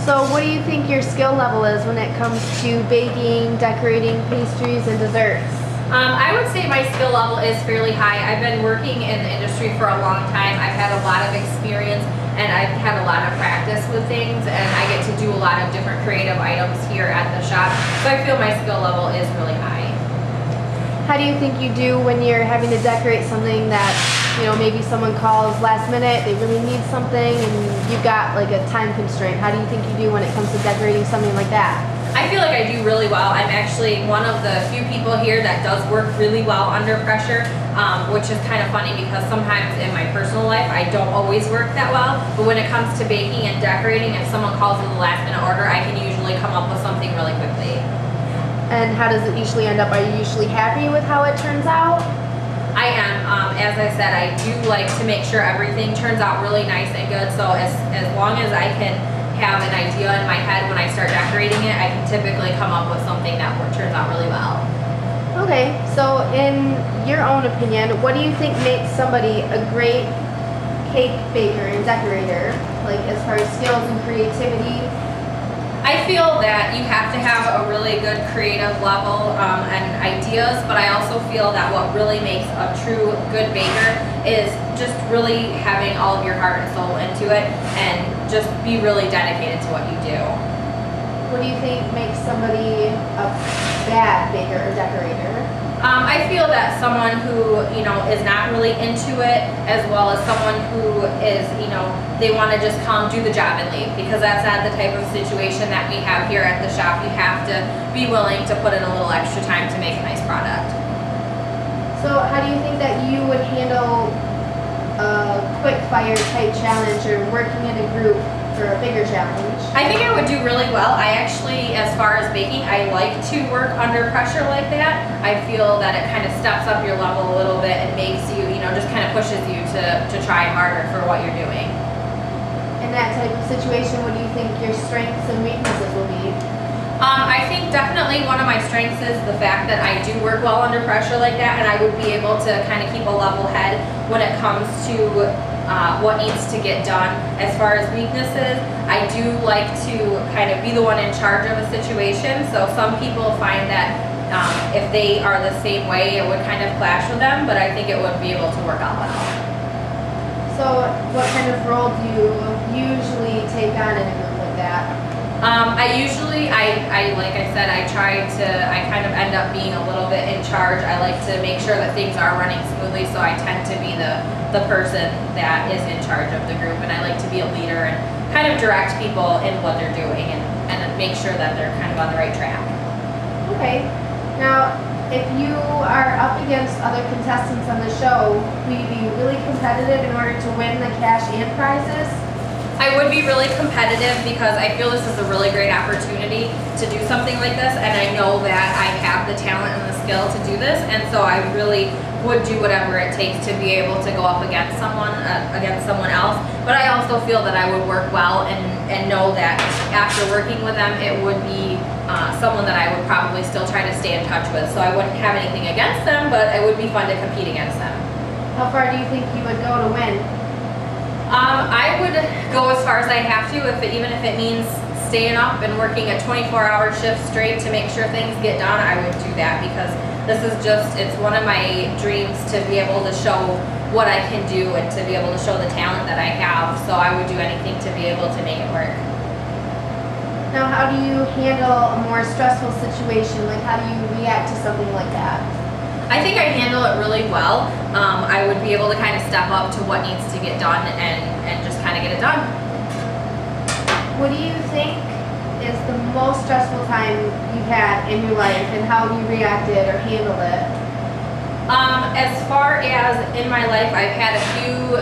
So what do you think your skill level is when it comes to baking, decorating pastries, and desserts? I would say my skill level is fairly high. I've been working in the industry for a long time. I've had a lot of experience and I've had a lot of practice with things, and I get to do a lot of different creative items here at the shop. So I feel my skill level is really high. How do you think you do when you're having to decorate something that, you know, maybe someone calls last minute, they really need something, and you've got like a time constraint? How do you think you do when it comes to decorating something like that? I feel like I do really well. I'm actually one of the few people here that does work really well under pressure, which is kind of funny because sometimes in my personal life I don't always work that well, but when it comes to baking and decorating, if someone calls with a last minute order, I can usually come up with something really quickly. And how does it usually end up? Are you usually happy with how it turns out? I am. As I said, I do like to make sure everything turns out really nice and good, so as long as I can have an idea in my head when I start decorating it, I can typically come up with something that turns out really well. Okay, so in your own opinion, what do you think makes somebody a great cake baker and decorator, like as far as skills and creativity? I feel that you have to have a really good creative level and ideas, but I also feel that what really makes a true good baker is just really having all of your heart and soul into it and just be really dedicated to what you do. What do you think makes somebody a bad baker or decorator? I feel that someone who, you know, is not really into it, as well as someone who is, you know, they want to just come do the job and leave, because that's not the type of situation that we have here at the shop. You have to be willing to put in a little extra time to make a nice product. So how do you think that you would handle a quick fire type challenge or working in a group for a bigger challenge? I think I would do really well. I actually, as far as baking, I like to work under pressure like that. I feel that it kind of steps up your level a little bit and makes you, you know, just kind of pushes you to try harder for what you're doing. In that type of situation, what do you think your strengths and weaknesses will be? I think definitely one of my strengths is the fact that I do work well under pressure like that, and I would be able to kind of keep a level head when it comes to what needs to get done. As far as weaknesses, I do like to kind of be the one in charge of a situation, so some people find that if they are the same way, it would kind of clash with them, but I think it would be able to work out well. So what kind of role do you usually take on in a group like that? Like I said, I kind of end up being a little bit in charge. I like to make sure that things are running smoothly, so I tend to be the person that is in charge of the group, and I like to be a leader and kind of direct people in what they're doing and make sure that they're kind of on the right track. Okay. Now, if you are up against other contestants on the show, will you be really competitive in order to win the cash and prizes? I would be really competitive because I feel this is a really great opportunity to do something like this, and I know that I have the talent and the skill to do this, and so I really would do whatever it takes to be able to go up against someone else. But I also feel that I would work well and know that after working with them, it would be someone that I would probably still try to stay in touch with. So I wouldn't have anything against them, but it would be fun to compete against them. How far do you think you would go to win? I would go as far as I have to, even if it means staying up and working a 24-hour shift straight to make sure things get done. I would do that because it's one of my dreams to be able to show what I can do and to be able to show the talent that I have. So I would do anything to be able to make it work. Now, how do you handle a more stressful situation? Like, how do you react to something like that? I think I handle it really well. I would be able to kind of step up to what needs to get done and just kind of get it done. What do you think is the most stressful time you've had in your life, and how have you reacted or handled it? As far as in my life, I've had a few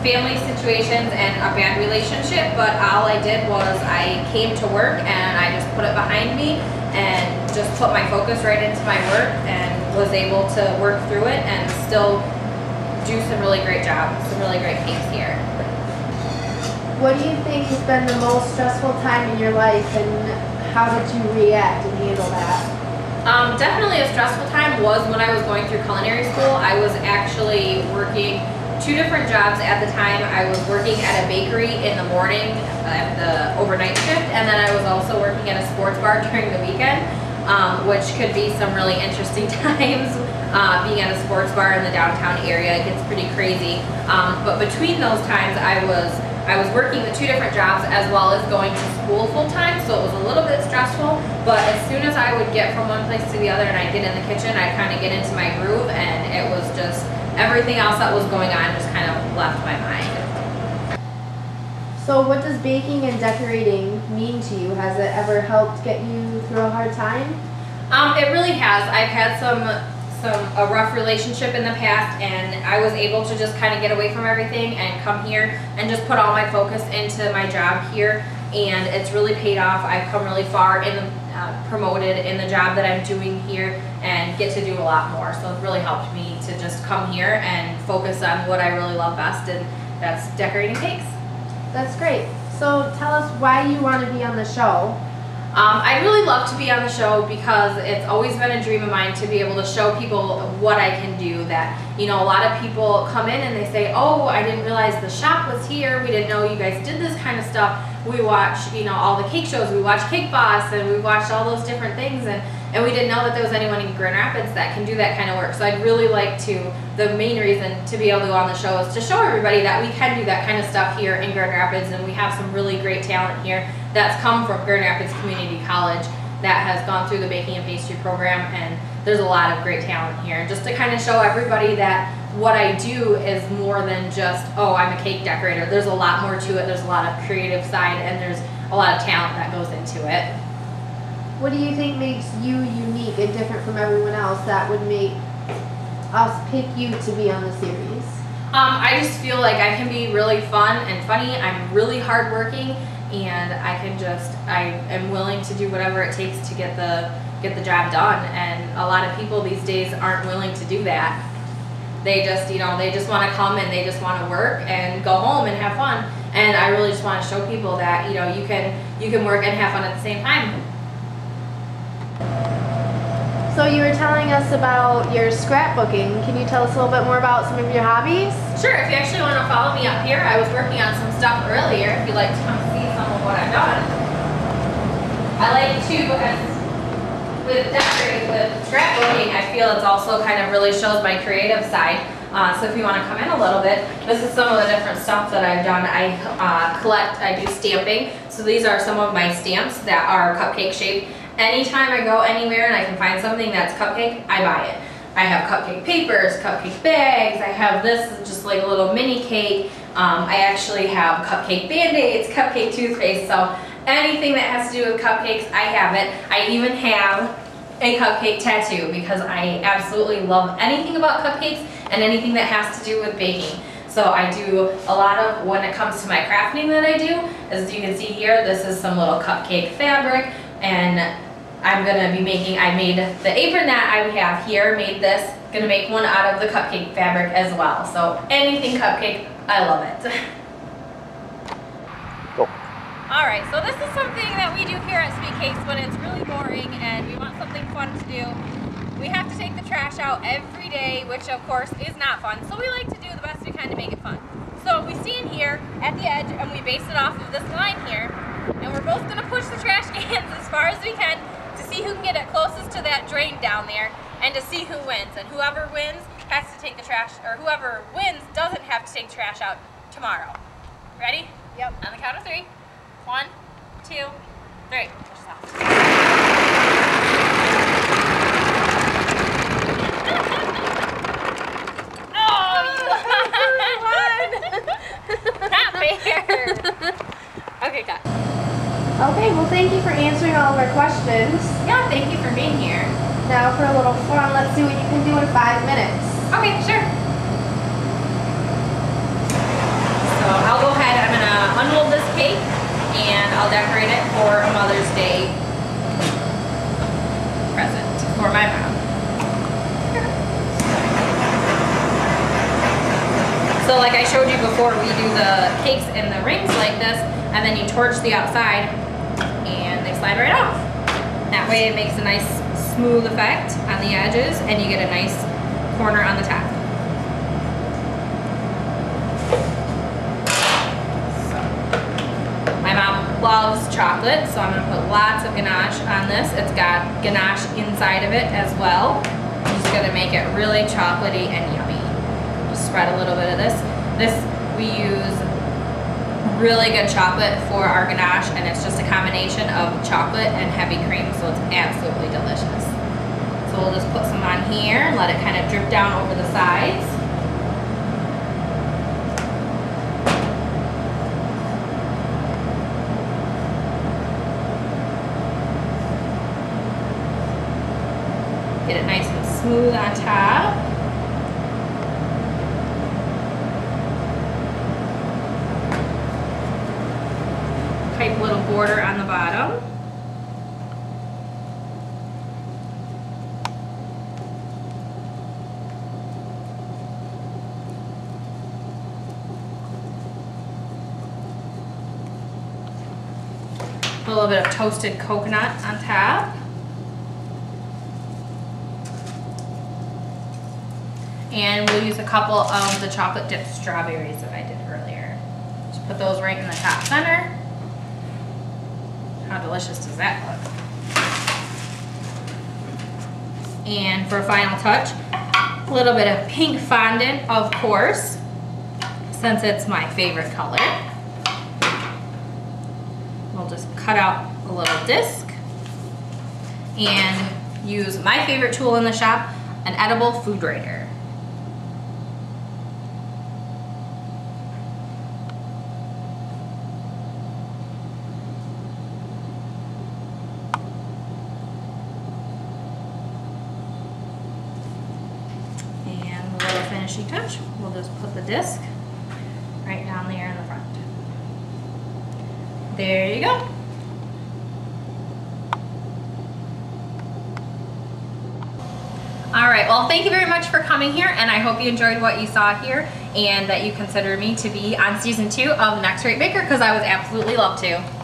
family situations and a bad relationship, but all I did was I came to work and I just put it behind me and just put my focus right into my work and was able to work through it and still do some really great jobs, some really great cakes here. What do you think has been the most stressful time in your life, and how did you react and handle that? Definitely a stressful time was when I was going through culinary school. I was actually working 2 different jobs at the time. I was working at a bakery in the morning at the overnight shift, and then I was also working at a sports bar during the weekend, which could be some really interesting times. Being at a sports bar in the downtown area, it gets pretty crazy. But between those times, I was working the 2 different jobs as well as going to school full time, so it was a little bit stressful. But as soon as I would get from one place to the other and I'd get in the kitchen, I'd kind of get into my groove, and it was just everything else that was going on just kind of left my mind. So what does baking and decorating mean to you? Has it ever helped get you through a hard time? It really has. I've had a rough relationship in the past, and I was able to just kind of get away from everything and come here and just put all my focus into my job here, and it's really paid off. I've come really far in the promoted in the job that I'm doing here and get to do a lot more. So it's really helped me to just come here and focus on what I really love best, and that's decorating cakes. That's great. So tell us why you want to be on the show. I really love to be on the show because it's always been a dream of mine to be able to show people what I can do. That, you know, a lot of people come in and they say, oh, I didn't realize the shop was here. We didn't know you guys did this kind of stuff. We watch, you know, all the cake shows. We watch Cake Boss, and we watched all those different things, and we didn't know that there was anyone in Grand Rapids that can do that kind of work. So I'd really like to, the main reason to be able to go on the show is to show everybody that we can do that kind of stuff here in Grand Rapids, and we have some really great talent here that's come from Grand Rapids Community College that has gone through the baking and pastry program, and there's a lot of great talent here. Just to kind of show everybody that what I do is more than just, oh, I'm a cake decorator. There's a lot more to it. There's a lot of creative side, and there's a lot of talent that goes into it. What do you think makes you unique and different from everyone else that would make us pick you to be on the series? I just feel like I can be really fun and funny. I'm really hardworking, and I am willing to do whatever it takes to get the job done. And a lot of people these days aren't willing to do that. They just, you know, they just want to come and they just want to work and go home and have fun. And I really just want to show people that, you know, you can work and have fun at the same time. So you were telling us about your scrapbooking. Can you tell us a little bit more about some of your hobbies? Sure, if you actually want to follow me up here, I was working on some stuff earlier, if you'd like to come see some of what I've done. I like to, with decorating, with scrapbooking, I feel it's also kind of really shows my creative side. So if you want to come in a little bit, this is some of the different stuff that I've done. I do stamping. So these are some of my stamps that are cupcake shaped. Anytime I go anywhere and I can find something that's cupcake, I buy it. I have cupcake papers, cupcake bags, I have this just like a little mini cake. I actually have cupcake band-aids, cupcake toothpaste, so anything that has to do with cupcakes, I have it. I even have a cupcake tattoo because I absolutely love anything about cupcakes and anything that has to do with baking. So I do a lot of, when it comes to my crafting that I do, as you can see here, this is some little cupcake fabric, and I'm gonna be making, I made the apron that I have here, made this, gonna make one out of the cupcake fabric as well. So anything cupcake, I love it. Go. Alright, so this is something that we do here at Sweet Cakes when it's really boring and we want something fun to do. We have to take the trash out every day, which of course is not fun, so we like to do the best we can to make it fun. So we stand here at the edge and we base it off of this line here, and we're both gonna push the trash cans as far as we can to see who can get it closest to that drain down there and to see who wins. And whoever wins has to take the trash, or whoever wins doesn't have to take the trash out tomorrow. Ready? Yep. On the count of 3. 1, 2, 3. Push it off. Oh, you won! Not fair! Okay, cut. Okay, well thank you for answering all of our questions. Yeah, thank you for being here. Now for a little fun, let's see what you can do in 5 minutes. Okay, sure. So I'll go ahead, I'm gonna unmold this cake and I'll decorate it for a Mother's Day present for my mom. So like I showed you before, we do the cakes in the rings like this, and then you torch the outside and they slide right off. That way it makes a nice smooth effect on the edges and you get a nice corner on the top. loves chocolate, so I'm gonna put lots of ganache on this. It's got ganache inside of it as well. I'm just gonna make it really chocolatey and yummy. Just spread a little bit of this. We use really good chocolate for our ganache, and it's just a combination of chocolate and heavy cream, so it's absolutely delicious. So we'll just put some on here and let it kind of drip down over the sides. Get it nice and smooth on top. Type little border on the bottom. A little bit of toasted coconut on top. And we'll use a couple of the chocolate dipped strawberries that I did earlier. Just put those right in the top center. How delicious does that look? And for a final touch, a little bit of pink fondant, of course, since it's my favorite color. We'll just cut out a little disc and use my favorite tool in the shop, an edible food grater. Finishing touch, we'll just put the disc right down there in the front. There you go. All right, well, thank you very much for coming here, and I hope you enjoyed what you saw here and that you consider me to be on season 2 of The Next Great Baker, because I would absolutely love to.